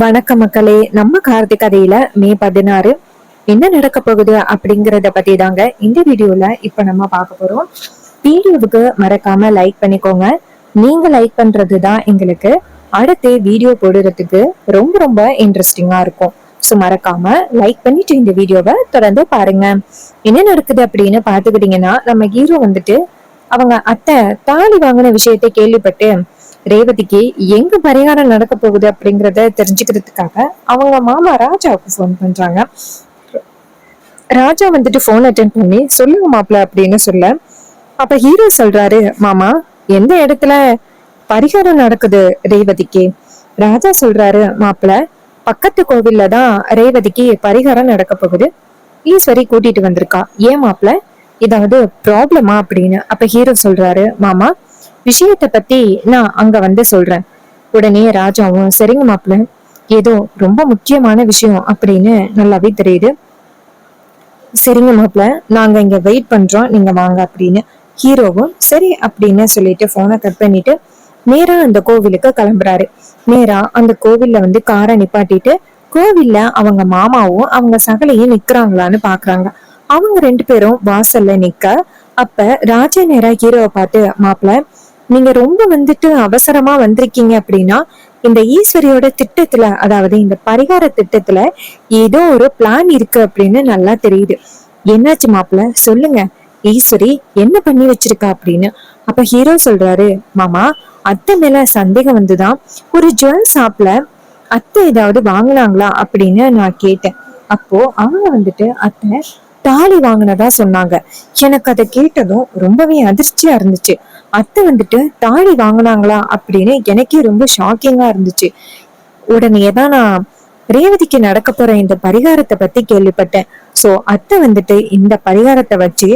வணக்க மக்களே. நம்ம கார்த்திக் கதையில மே 16 என்ன நடக்க போகுது அப்படிங்கறத பத்தி தாங்க இந்த வீடியோல இப்ப நம்ம பார்க்க போறோம். வீடியோவுக்கு மறக்காம லைக் பண்ணிக்கோங்க. நீங்க லைக் பண்றது தான் எங்களுக்கு அடுத்து வீடியோ போடுறதுக்கு ரொம்ப ரொம்ப இன்ட்ரெஸ்டிங்கா இருக்கும். ஸோ மறக்காம லைக் பண்ணிட்டு இந்த வீடியோவை தொடர்ந்து பாருங்க. என்ன நடக்குது அப்படின்னு பாத்துக்கிட்டீங்கன்னா, நம்ம ஹீரோ வந்துட்டு அவங்க அத்தை தாலி வாங்கின விஷயத்தை கேள்விப்பட்டு ரேவதிக்கு எங்க பரிகாரம் நடக்க போகுது அப்படிங்கறத தெரிஞ்சுக்கிறதுக்காக அவங்க மாமா ராஜாவுக்கு போன் பண்றாங்க. ராஜா வந்துட்டு போன் அட்டென்ட் பண்ணி சொல்லுங்க மாப்பிள்ள அப்படின்னு சொல்ல, அப்ப ஹீரோ சொல்றாரு, மாமா எந்த இடத்துல பரிகாரம் நடக்குது ரேவதிக்கு? ராஜா சொல்றாரு, மாப்பிள்ள பக்கத்து கோவில்ல தான் ரேவதிக்கு பரிகாரம் நடக்க போகுது. ஈஸ்வரி கூட்டிட்டு வந்திருக்கா. ஏன் மாப்பிள்ள, ஏதாவது ப்ராப்ளமா அப்படின்னு? அப்ப ஹீரோ சொல்றாரு, மாமா விஷயத்த பத்தி நான் அங்க வந்து சொல்றேன். உடனே ராஜாவும் சரிங்க மாப்பிள்ள, ஏதோ ரொம்ப முக்கியமான விஷயம் அப்படின்னு நல்லாவே தெரியுது. சரிங்க மாப்பிள்ள, நாங்க இங்க வெயிட் பண்றோம், நீங்க வாங்க அப்படின்னு. ஹீரோவும் சரி அப்படின்னு சொல்லிட்டு போனை கட் பண்ணிட்டு நேரா அந்த கோவிலுக்கு கிளம்புறாரு. நேரா அந்த கோவில்ல வந்து காரை நிப்பாட்டிட்டு கோவில்ல அவங்க மாமாவும் அவங்க சகலையும் நிக்கிறாங்களான்னு பாக்குறாங்க. அவங்க ரெண்டு பேரும் வாசல்ல நிக்க, அப்ப ராஜா நேரா ஹீரோவை பார்த்து, மாப்பிள்ள நீங்க ரொம்ப வந்துட்டு அவசரமா வந்திருக்கீங்க அப்படின்னா இந்த ஈஸ்வரியோட திட்டத்துல, அதாவது இந்த பரிகார திட்டத்துல ஏதோ ஒரு பிளான் இருக்கு அப்படின்னு நல்லா தெரியுது. என்னாச்சு மாப்பிள்ள சொல்லுங்க, ஈஸ்வரி என்ன பண்ணி வச்சிருக்கா அப்படின்னு. அப்ப ஹீரோ சொல்றாரு, மாமா அத்தை மேல சந்தேகம் வந்துதான் ஒரு ஜுவல் ஷாப்ல அத்தை ஏதாவது வாங்கினாங்களா அப்படின்னு நான் கேட்டேன். அப்போ அவங்க வந்துட்டு அத்தை தாலி வாங்கினதா சொன்னாங்க. எனக்கு அதை கேட்டதும் ரொம்பவே அதிர்ச்சியா இருந்துச்சு. அத்தை வந்துட்டு தாலி வாங்கினாங்களா அப்படின்னு எனக்கே ரொம்ப ஷாக்கிங்கா இருந்துச்சு. உடனேதான் நான் ரேவதிக்கு நடக்க போற இந்த பரிகாரத்தை பத்தி கேள்விப்பட்டேன். சோ அத்தை வந்துட்டு இந்த பரிகாரத்தை வச்சு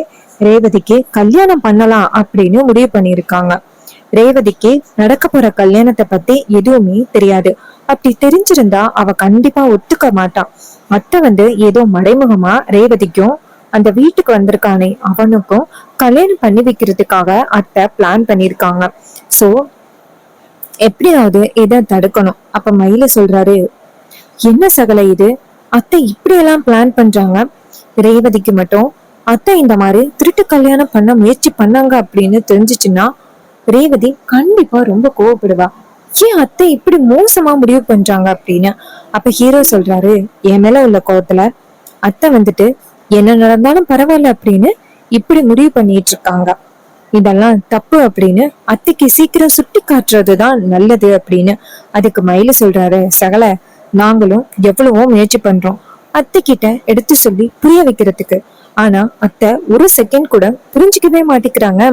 ரேவதிக்கு கல்யாணம் பண்ணலாம் அப்படின்னு முடிவு பண்ணிருக்காங்க. ரேவதிக்கு நடக்க போற கல்யாணத்தை பத்தி எதுவுமே தெரியாது. அப்படி தெரிஞ்சிருந்தா அவ கண்டிப்பா ஒத்துக்க மாட்டான். அத்தை வந்து ஏதோ மறைமுகமா ரேவதிக்கும் அந்த வீட்டுக்கு வந்திருக்கானே அவனுக்கும் கல்யாணம் பண்ணி வைக்கிறதுக்காக அத்தை பிளான் பண்ணிருக்காங்க. சோ எப்படியாவது இதை தடுக்கணும். அப்ப மயில சொல்றாரு, என்ன சகல இது, அத்தை இப்படி எல்லாம் பிளான் பண்றாங்க. ரேவதிக்கு மட்டும் அத்தை இந்த மாதிரி திருட்டு கல்யாணம் பண்ண முயற்சி பண்ணாங்க அப்படின்னு தெரிஞ்சிச்சுன்னா ரேவதி கண்டிப்பா ரொம்ப கோவப்படுவா. ஏன் அத்தை இப்படி மோசமா முடிவு பண்றாங்க அப்படின்னு. அப்ப ஹீரோ சொல்றாரு, என் மேல உள்ள கோவத்துல அத்தை வந்துட்டு என்ன நடந்தாலும் பரவாயில்ல அப்படின்னு இப்படி முடிவு பண்ணிட்டு இருக்காங்க. இதெல்லாம் தப்பு அப்படின்னு அத்தைக்கு சீக்கிரம் சுட்டி காட்டுறதுதான் நல்லது அப்படின்னு. அதுக்கு மயில சொல்றாரு, சகல நாங்களும் எவ்வளவோ முயற்சி பண்றோம் அத்தை கிட்ட எடுத்து சொல்லி புரிய வைக்கிறதுக்கு. ஆனா அத்தை ஒரு செகண்ட் கூட புரிஞ்சுக்கவே மாட்டேங்கிறாங்க.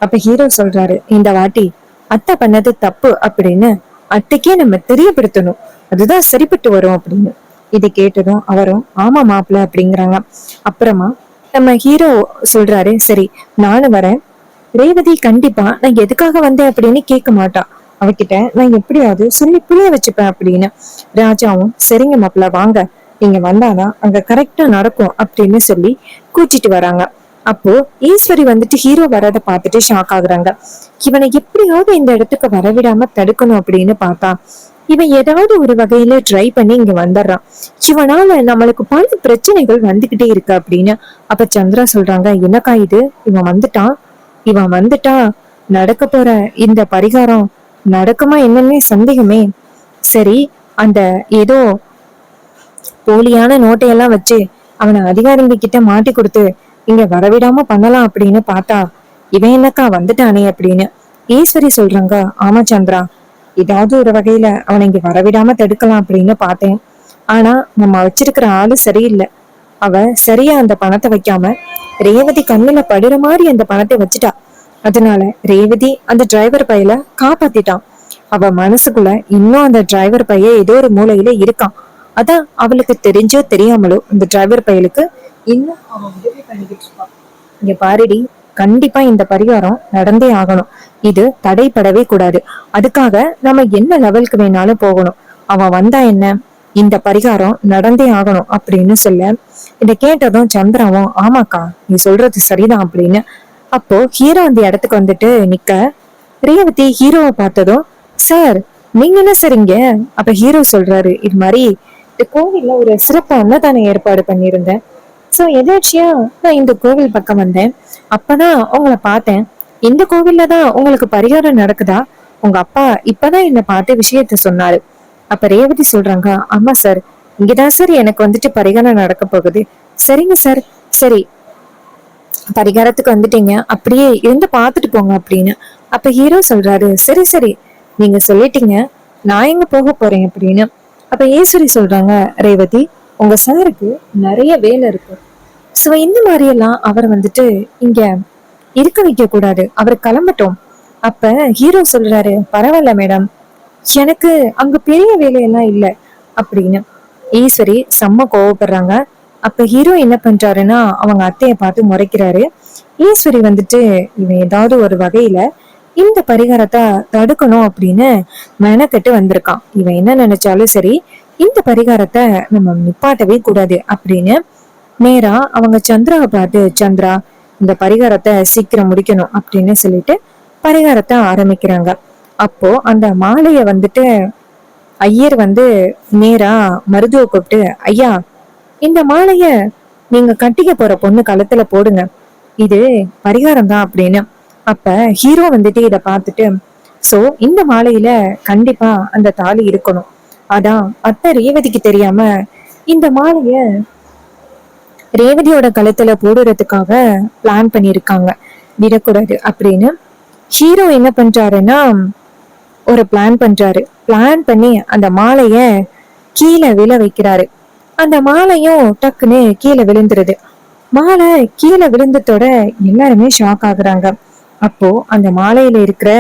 அப்ப ஹீரோ சொல்றாரு, இந்த வாட்டி அத்தை பண்ணது தப்பு அப்படின்னு அத்தைக்கே நம்ம தெரியப்படுத்தணும், அதுதான் சரிப்பட்டு வரும் அப்படின்னு. இதை கேட்டதும் அவரும் ஆமா மாப்பிள்ள அப்படிங்கிறாங்க. அப்புறமா நம்ம ஹீரோ சொல்றாரு, சரி நானும் வரேன். ரேவதி கண்டிப்பா நான் எதுக்காக வந்தேன் அப்படின்னு கேட்க மாட்டா. அவகிட்ட நான் எப்படியாவது சொல்லி புரிய வச்சுப்பேன் அப்படின்னு. ராஜாவும் சரிங்க மாப்பிள்ள வாங்க, நீங்க வந்தாதான் அங்க கரெக்டா நடக்கும் அப்படின்னு சொல்லி கூச்சிட்டு வராங்க. அப்போ ஈஸ்வரி வந்துட்டு ஹீரோ வரத பார்த்துட்டு ஷாக் ஆகுறாங்க. இவனை எப்படியாவது இந்த இடத்துக்கு வரவிடாம தடுக்கணும் அப்படின்னு பார்த்தா இவன் ஏதாவது ஒரு வகையில ட்ரை பண்ணி இங்க வந்துடுறான். இவனால நம்மளுக்கு பல பிரச்சனைகள் வந்துகிட்டே இருக்கு அப்படின்னு. அப்ப சந்திரா சொல்றாங்க, என்னக்கா இது, இவன் வந்துட்டா நடக்க போற இந்த பரிகாரம் நடக்குமா என்னன்னே சந்தேகமே. சரி, அந்த ஏதோ போலியான நோட்டையெல்லாம் வச்சு அவனை அதிகாரிங்க கிட்ட மாட்டி கொடுத்து இங்க வரவிடாம பண்ணலாம் அப்படின்னு பார்த்தா இவன் என்னக்கா வந்துட்டானே அப்படின்னு. ஈஸ்வரி சொல்றாங்க, ஆமா சந்திரா, ஏதாவது ஒரு வகையில அவனை இங்க வரவிடாம தடுக்கலாம் அப்படின்னு பார்த்தேன். ஆனா நம்ம வச்சிருக்கிற ஆளு சரியில்லை. அவ சரியா அந்த பணத்தை வைக்காம ரேவதி கண்ணுல படுற மாதிரி அந்த பணத்தை வச்சுட்டா. அதனால ரேவதி அந்த டிரைவர் பையல காப்பாத்திட்டான். அவ மனசுக்குள்ள இன்னும் அந்த டிரைவர் பைய ஏதோ ஒரு மூலையில இருக்கான். அதான் அவளுக்கு தெரிஞ்சோ தெரியாமலோ இந்த டிரைவர் பையலுக்கு இன்னும் அவன் உதவி பண்ணிக்கிட்டு இருப்பான். இங்க பாருடி, கண்டிப்பா இந்த பரிகாரம் நடந்தே ஆகணும். இது தடைப்படவே கூடாது. அதுக்காக நம்ம என்ன லெவலுக்கு வேணாலும் போகணும். அவன் வந்தா என்ன, இந்த பரிகாரம் நடந்தே ஆகணும் அப்படின்னு சொல்ல, இதை கேட்டதும் சந்திராவும் ஆமாக்கா நீ சொல்றது சரிதான் அப்படின்னு. அப்போ ஹீரோ அந்த இடத்துக்கு வந்துட்டு நிக்க ரேவதி ஹீரோவை பார்த்ததும், சார் நீங்க என்ன சரிங்க? அப்ப ஹீரோ சொல்றாரு, இது மாதிரி இந்த கோவில்ல ஒரு சிறப்பு அன்னதான ஏற்பாடு பண்ணியிருந்தேன். சோ எதாச்சியா நான் இந்த கோவில் பக்கம் வந்தேன். அப்பதான் உங்களை பார்த்தேன். இந்த கோவில்ல தான் உங்களுக்கு பரிகாரம் நடக்குதா? உங்க அப்பா இப்பதான் என்ன பார்த்து விஷயத்த சொன்னாரு. அப்ப ரேவதி சொல்றாங்க, ஆமா சார், இங்கதான் சார் எனக்கு வந்துட்டு பரிகாரம் நடக்க போகுது. சரிங்க சார், சரி பரிகாரத்துக்கு வந்துட்டீங்க, அப்படியே இருந்து பாத்துட்டு போங்க அப்படின்னு. அப்ப ஹீரோ சொல்றாரு, சரி சரி நீங்க சொல்லிட்டீங்க, நான் எங்க போக போறேன் அப்படின்னு. அப்ப ஈஸ்வரி சொல்றாங்க, ரேவதி உங்க சாருக்கு நிறைய வேலை இருக்கு. சோ இந்த மாதிரி எல்லாம் அவர் வந்துட்டு இங்க இருக்க வைக்க கூடாது, அவர் கிளம்பட்டும். அப்ப ஹீரோ சொல்றாரு, பரவாயில்ல மேடம், எனக்கு அங்க பெரிய வேலையெல்லாம் இல்ல அப்படின்னு. ஈஸ்வரி செம்ம கோவப்படுறாங்க. அப்ப ஹீரோ என்ன பண்றாருன்னா அவங்க அத்தைய பார்த்து முறைக்கிறாரு. ஈஸ்வரி வந்துட்டு இவன் ஏதாவது ஒரு வகையில இந்த பரிகாரத்தை தடுக்கணும் அப்படின்னு மெனக்கெட்டு வந்திருக்கான். இவன் என்ன நினைச்சாலும் சரி, இந்த பரிகாரத்தை நம்ம நிப்பாட்டவே கூடாது அப்படின்னு நேரா அவங்க சந்திராவை பார்த்து, சந்திரா இந்த பரிகாரத்தை சீக்கிரம் முடிக்கணும் அப்படின்னு சொல்லிட்டு பரிகாரத்தை ஆரம்பிக்கிறாங்க. அப்போ அந்த மாலைய வந்துட்டு ஐயர் வந்து நேரா மருதுவை கூப்பிட்டு, ஐயா இந்த மாலைய நீங்க கட்டிக்க போற பொண்ணு கழுத்துல போடுங்க, இது பரிகாரம் தான் அப்படின்னு. அப்ப ஹீரோ வந்துட்டு இத பார்த்துட்டு, சோ இந்த மாலையில கண்டிப்பா அந்த தாலி இருக்கணும். அதான் அத்தை ரேவதிக்கு தெரியாம இந்த மாலைய ரேவதியோட கழுத்துல போடுறதுக்காக பிளான் பண்ணிருக்காங்க, விடக்கூடாது அப்படின்னு. ஹீரோ என்ன பண்றாருன்னா ஒரு பிளான் பண்றாரு. பிளான் பண்ணி அந்த மாலைய கீழே விழ வைக்கிறாரு. அந்த மாலையும் டக்குன்னு கீழே விழுந்துருது. மாலை கீழே விழுந்ததோட எல்லாருமே ஷாக் ஆகுறாங்க. அப்போ அந்த மாலையில இருக்கிற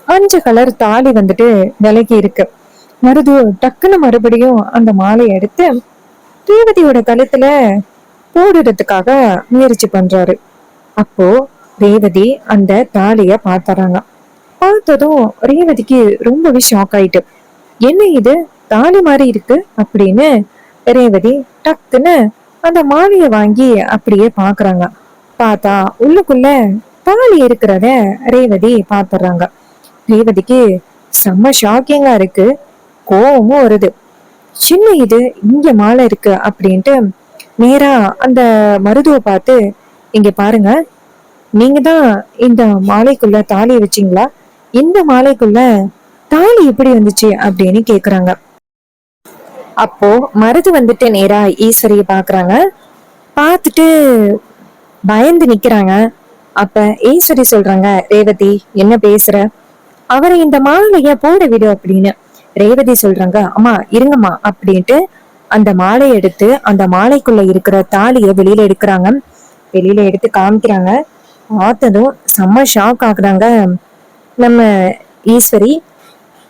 மஞ்சள் கலர் தாலி வந்துட்டு விலகி இருக்கு. மருது டக்குன்னு மறுபடியும் அந்த மாலையை எடுத்து ரேவதியோட கழுத்துல போடுறதுக்காக முயற்சி பண்றாரு. அப்போ ரேவதி அந்த தாலிய பாத்துறாங்க. பார்த்ததும் ரேவதிக்கு ரொம்பவே ஷாக் ஆயிட்டு, என்ன இது தாலி மாதிரி இருக்கு அப்படின்னு ரேவதி டக்குன்னு அந்த மாலைய வாங்கி அப்படியே பாக்குறாங்க. பார்த்தா உள்ளுக்குள்ள தாலி இருக்கிறத ரேவதி பாத்துறாங்க. ரேவதிக்கு செம்ம ஷாக்கிங்கா இருக்கு, கோவமும் வருது. சின்ன இது இங்க மாலை இருக்கு அப்படின்ட்டு நேரா அந்த மருதுவை பார்த்து, இங்க பாருங்க, நீங்க தான் இந்த மாலைக்குள்ள தாலி வச்சீங்களா? இந்த மாலைக்குள்ள தாலி எப்படி வந்துச்சு அப்படின்னு கேக்குறாங்க. அப்போ மருது வந்துட்டு நேரா ஈஸ்வரிய பாக்குறாங்க. பார்த்துட்டு பயந்து நிக்கிறாங்க. அப்ப ஈஸ்வரி சொல்றாங்க, ரேவதி என்ன பேசுற, அவரை இந்த மாலைய போட விடு அப்படின்னு. ரேவதி சொல்றாங்க, அம்மா இருங்கம்மா அப்படின்ட்டு அந்த மாலையை எடுத்து அந்த மாலைக்குள்ள இருக்கிற தாலிய வெளியில எடுக்கிறாங்க. வெளியில எடுத்து காமிக்கிறாங்க. பார்த்ததும் செம்ம ஷாக் ஆகுறாங்க நம்ம ஈஸ்வரி.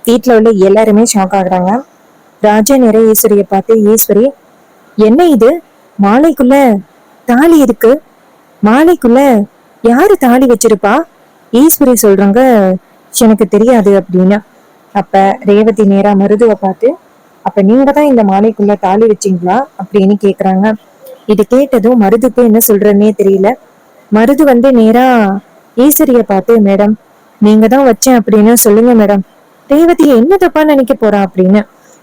வீட்டுல உள்ள எல்லாருமே ஷாக் ஆகுறாங்க. ராஜா நிறைய ஈஸ்வரிய பார்த்து, ஈஸ்வரி என்ன இது, மாலைக்குள்ள தாலி இருக்கு, மாலைக்குள்ள யாரு தாலி வச்சிருப்பா? ஈஸ்வரி சொல்றாங்க, எனக்கு தெரியாது அப்படின்னு. அப்ப ரேவதி நேரா மருதுவை பார்த்து, அப்ப நீங்க தான் இந்த மாலைக்குள்ள தாலி வச்சீங்களா அப்படின்னு கேக்குறாங்க. இது கேட்டதும் மருதுக்கு என்ன சொல்றன்னே தெரியல. மருது வந்து நேரா ஈஸ்வரிய பார்த்து, மேடம் நீங்க தான் வச்சேன் அப்படின்னு சொல்லுங்க மேடம், ரேவதி என்ன தப்பா நினைக்க போறா அப்படின்னு.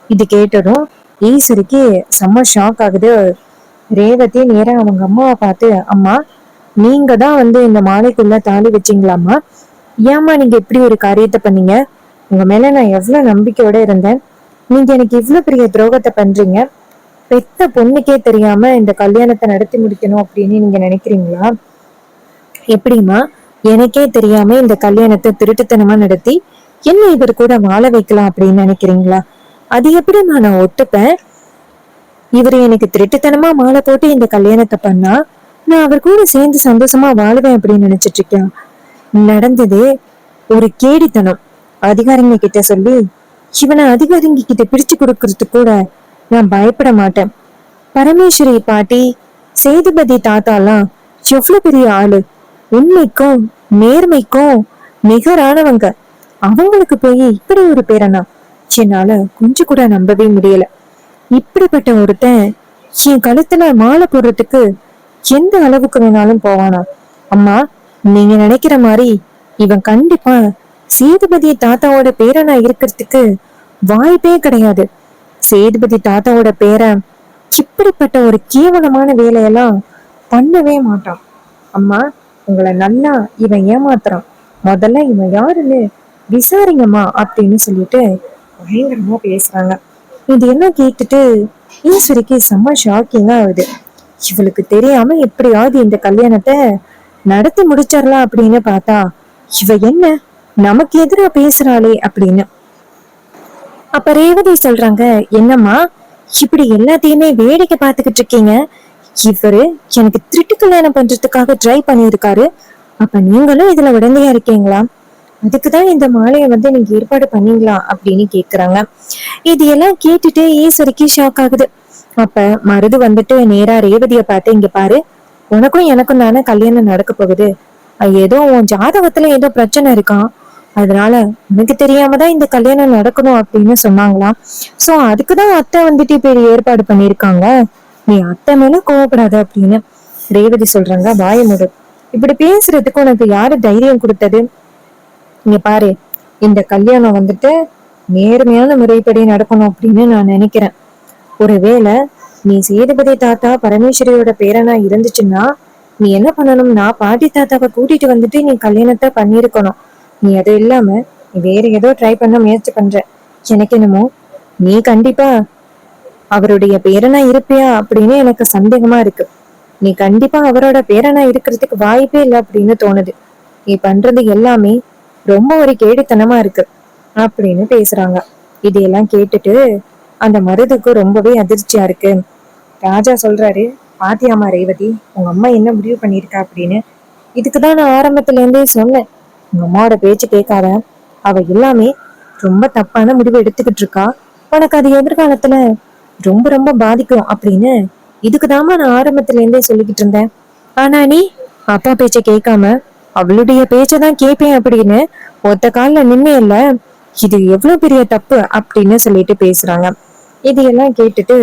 இது கேட்டதும் ஈஸ்வரிக்கு செம்ம ஷாக் ஆகுது. ரேவதி நேரா அவங்க அம்மாவை பார்த்து, அம்மா நீங்க தான் வந்து இந்த மாலைக்குள்ள தாலி வச்சீங்களாமா, ஏம்மா நீங்க இப்படி ஒரு காரியத்தை பண்ணீங்க, உங்க மேல நான் எவ்வளவு நம்பிக்கையோட இருந்தேன், நீங்க எனக்கு இவ்வளவு பெரிய துரோகத்தை பண்றீங்க, பெத்த பொண்ணுக்கே தெரியாம இந்த கல்யாணத்தை நடத்தி முடிக்கணும் அப்படின்னு நீங்க நினைக்கிறீங்களா? எப்படிமா எனக்கே தெரியாம இந்த கல்யாணத்தை திருட்டுத்தனமா நடத்தி என்ன இவர் கூட வாழ வைக்கலாம் அப்படின்னு நினைக்கிறீங்களா? அது எப்படிமா நான் ஒத்துப்பேன்? இவரு எனக்கு திருட்டுத்தனமா மாலை போட்டு இந்த கல்யாணத்தை பண்ணா நான் அவர் கூட சேர்ந்து சந்தோஷமா வாழுவேன் அப்படின்னு நினைச்சிட்டு இருக்கேன். நடந்ததே ஒரு கேடித்தனம். அதிகாரிங்க கிட்ட சொல்லி இவனை அதிகாரிங்க கிட்ட பிரிச்சு கொடுக்கறது கூட நான் பயப்பட மாட்டேன். பரமேஸ்வரி பாட்டி, சேதுபதி தாத்தாலாம் எவ்வளவு பெரிய ஆளு, உண்மைக்கும் நேர்மைக்கும் நிகரானவங்க. அவங்களுக்கு போய் இப்படி ஒரு பேரனா என்னால கொஞ்சம் கூட நம்பவே முடியல. இப்படிப்பட்ட ஒருத்தன் என் கழுத்துல மாலை போடுறதுக்கு எந்த அளவுக்கு வேணாலும் போவானா? அம்மா நீங்க நினைக்கிற மாதிரி இவன் கண்டிப்பா சேதுபதி தாத்தாவோட பேரனா இருக்கிறதுக்கு வாய்ப்பே கிடையாது. சேதுபதி தாத்தாவோட பேரன் இப்படிப்பட்ட ஒரு கேவலமான வேலையெல்லாம் பண்ணவே மாட்டான். அம்மா, உங்களை நல்லா இவன் ஏமாத்துறான், முதல்ல இவன் யாருன்னு விசாரிங்கம்மா அப்படின்னு சொல்லிட்டு பயங்கரமா பேசுறாங்க. இது எல்லாம் கேட்டுட்டு ஈஸ்வரிக்கு செம்ம ஷாக்கிங்கா ஆகுது. இவளுக்கு தெரியாம எப்படியாவது இந்த கல்யாணத்தை நடத்தி முடிச்சிடலாம் அப்படின்னு பார்த்தா இவ என்ன நமக்கு எதிரா பேசுறாளே அப்படின்னு. அப்ப ரேவதி சொல்றாங்க, என்னம்மா இப்படி எல்லாத்தையுமே வேடிக்கை பார்த்துக்கிட்டு இருக்கீங்க? இவரு எனக்கு திருட்டு கல்யாணம் பண்றதுக்காக ட்ரை பண்ணியிருக்காரு, அப்ப நீங்களும் இதுல உடந்தையா இருக்கீங்களா? அதுக்குதான் இந்த மாலையை நீங்க ஏற்பாடு பண்ணீங்களா அப்படின்னு கேக்குறாங்க. இது எல்லாம் கேட்டுட்டு ஈஸ்வரிக்கு ஷாக் ஆகுது. அப்ப மருது நேரா ரேவதிய பார்த்து, இங்க பாரு, உனக்கும் எனக்கும் தானே கல்யாணம் நடக்க போகுது, ஏதோ உன் ஜாதகத்துல ஏதோ பிரச்சனை இருக்கான், அதனால உனக்கு தெரியாம தான் இந்த கல்யாணம் நடக்கணும் அப்படின்னு சொன்னாங்களாம். சோ அதுக்குதான் அத்தை இப்ப ஏற்பாடு பண்ணிருக்காங்க, நீ அத்தை மேல கோவப்படாத அப்படின்னு ரேவதி சொல்றாங்க. வாயமுடு, இப்படி பேசுறதுக்கு உனக்கு யாரு தைரியம் கொடுத்தது? இங்க பாரு, இந்த கல்யாணம் நேர்மையான முறைப்படி நடக்கணும் அப்படின்னு நான் நினைக்கிறேன். ஒருவேளை நீ சேதுபதி தாத்தா பரமேஸ்வரியோட பேரனா இருந்துச்சுன்னா நீ என்ன பண்ணணும்னா பாட்டி தாத்தாவை கூட்டிட்டு நீ கல்யாணத்தை பண்ணிருக்கணும். நீ அது இல்லாம நீ வேற ஏதோ ட்ரை பண்ண முயற்சி பண்ற. எனக்கு என்னமோ நீ கண்டிப்பா அவருடைய பேரனா இருப்பியா அப்படின்னு எனக்கு சந்தேகமா இருக்கு. நீ கண்டிப்பா அவரோட பேரனா இருக்கிறதுக்கு வாய்ப்பே இல்லை அப்படின்னு தோணுது. நீ பண்றது எல்லாமே ரொம்ப ஒரு கேடித்தனமா இருக்கு அப்படின்னு பேசுறாங்க. இதையெல்லாம் கேட்டுட்டு அந்த மருதுக்கு ரொம்பவே அதிர்ச்சியா இருக்கு. ராஜா சொல்றாரு, பாத்தியாமா ரேவதி, உங்க அம்மா என்ன முடிவு பண்ணிருக்கா அப்படின்னு. இதுக்குதான் நான் ஆரம்பத்துல இருந்தே சொன்னேன், உங்க அம்மாவோட பேச்சு கேட்காத, அவ எல்லாமே ரொம்ப தப்பான முடிவு எடுத்துக்கிட்டு இருக்கா, உனக்கு அது எதிர்காலத்துல ரொம்ப ரொம்ப பாதிக்கும் அப்படின்னு. இதுக்குதாமா நான் ஆரம்பத்துல இருந்தே சொல்லிக்கிட்டு இருந்தேன். ஆனா நீ அப்பா பேச்ச கேட்காம அவளுடைய பேச்சதான் கேட்பேன் அப்படின்னு ஒத்த காலில் நின்னே இல்ல, இது எவ்வளவு பெரிய தப்பு அப்படின்னு சொல்லிட்டு பேசுறாங்க. இதையெல்லாம் கேட்டுட்டு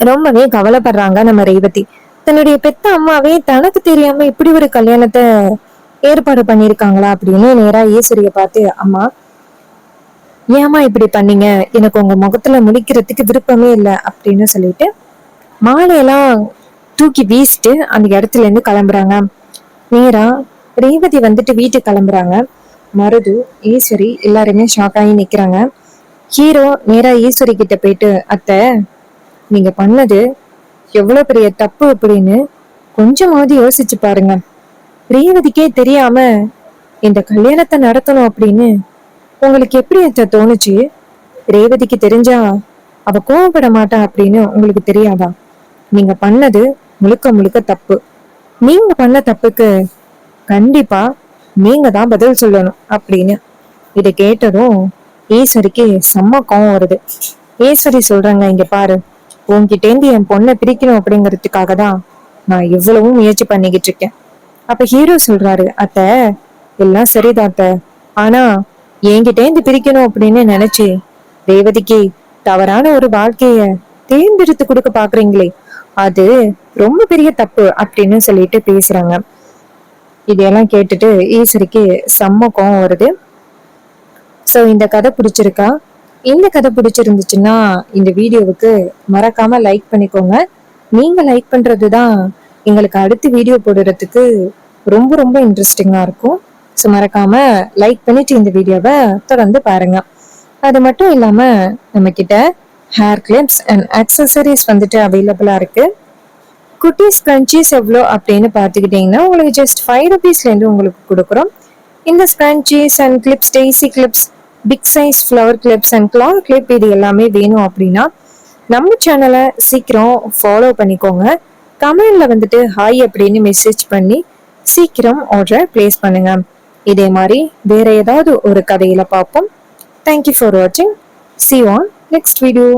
ரொம்பவே கவலைப்படுறாங்க நம்ம ரேவதி. தன்னுடைய பெத்த அம்மாவே தனக்கு தெரியாம இப்படி ஒரு கல்யாணத்தை ஏற்பாடு பண்ணிருக்காங்களா அப்படின்னு நேரா ஈஸ்வரிய பார்த்து, அம்மா ஏமா இப்படி பண்ணீங்க, எனக்கு உங்க முகத்துல முடிக்கிறதுக்கு விருப்பமே இல்லை அப்படின்னு சொல்லிட்டு மாலையெல்லாம் தூக்கி வீசிட்டு அந்த இடத்துல இருந்து கிளம்புறாங்க. நேரா ரேவதி வீட்டுக்கு கிளம்புறாங்க. மருது, ஈஸ்வரி எல்லாருமே ஷாக் ஆகி நிக்கிறாங்க. ஹீரோ நேரா ஈஸ்வரி கிட்ட போயிட்டு, அத்தை, நீங்க பண்ணது எவ்வளவு பெரிய தப்பு அப்படின்னு கொஞ்சமாவது யோசிச்சு பாருங்க. ரேவதிக்கே தெரியாம இந்த கல்யாணத்தை நடத்தணும் அப்படின்னு உங்களுக்கு எப்படி அத்தை தோணுச்சு? ரேவதிக்கு தெரிஞ்சா அவ கோவப்பட மாட்டா அப்படின்னு உங்களுக்கு தெரியாதா? நீங்க பண்ணது முழுக்க முழுக்க தப்பு. நீங்க பண்ண தப்புக்கு கண்டிப்பா நீங்க தான் பதில் சொல்லணும் அப்படின்னு. இதை கேட்டதும் ஈஸ்வரிக்கு செம்ம கோவம் வருது. ஈஸ்வரி சொல்றாங்க, இங்க பாரு, உன்கிட்டேந்து என் பொண்ணை பிரிக்கணும் அப்படிங்கிறதுக்காக தான் நான் இவ்வளவும் முயற்சி பண்ணிக்கிட்டு இருக்கேன். அப்ப ஹீரோ சொல்றாரு, அத்தை எல்லாம் சரிதான் அத்தை, ஆனா என்கிட்டேந்து பிரிக்கணும் அப்படின்னு நினைச்சு ரேவதிக்கு தவறான ஒரு வாழ்க்கைய தேர்ந்தெடுத்து கொடுக்க பாக்குறீங்களே, அது ரொம்ப பெரிய தப்பு அப்படின்னு சொல்லிட்டு பேசுறாங்க. இதெல்லாம் கேட்டுட்டு ஈஸ்வரிக்கு செம்ம கோவம் வருது. சோ இந்த கதை பிடிச்சிருக்கா? இந்த கதை பிடிச்சிருந்துச்சுன்னா இந்த வீடியோவுக்கு மறக்காம லைக் பண்ணிக்கோங்க. நீங்க லைக் பண்றதுதான் எங்களுக்கு அடுத்த வீடியோ போடுறதுக்கு ரொம்ப ரொம்ப இன்ட்ரெஸ்டிங்கா இருக்கும். ஸோ மறக்காம லைக் பண்ணிட்டு இந்த வீடியோவை தொடர்ந்து பாருங்க. அது மட்டும் இல்லாம நம்ம கிட்ட ஹேர் கிளிப்ஸ் அண்ட் அக்சசரிஸ் அவைலபிளா இருக்கு. குட்டீஸ் ஸ்க்ரன்ச்சீஸ் எவ்வளோ அப்படின்னு பார்த்துக்கிட்டிங்கன்னா உங்களுக்கு ஜஸ்ட் 5 rupeesலேருந்து உங்களுக்கு கொடுக்குறோம். இந்த scrunchies and clips, daisy clips, big size flower clips and cloth clip இது எல்லாமே வேணும் அப்படின்னா நம்ம சேனலை சீக்கிரம் ஃபாலோ பண்ணிக்கோங்க. கமெண்ட்ல ஹாய் அப்படின்னு மெசேஜ் பண்ணி சீக்கிரம் ஆர்டரை பிளேஸ் பண்ணுங்க. இதே மாதிரி வேற ஏதாவது ஒரு கதையில பார்ப்போம். தேங்க்யூ ஃபார் வாட்சிங். See you on next video.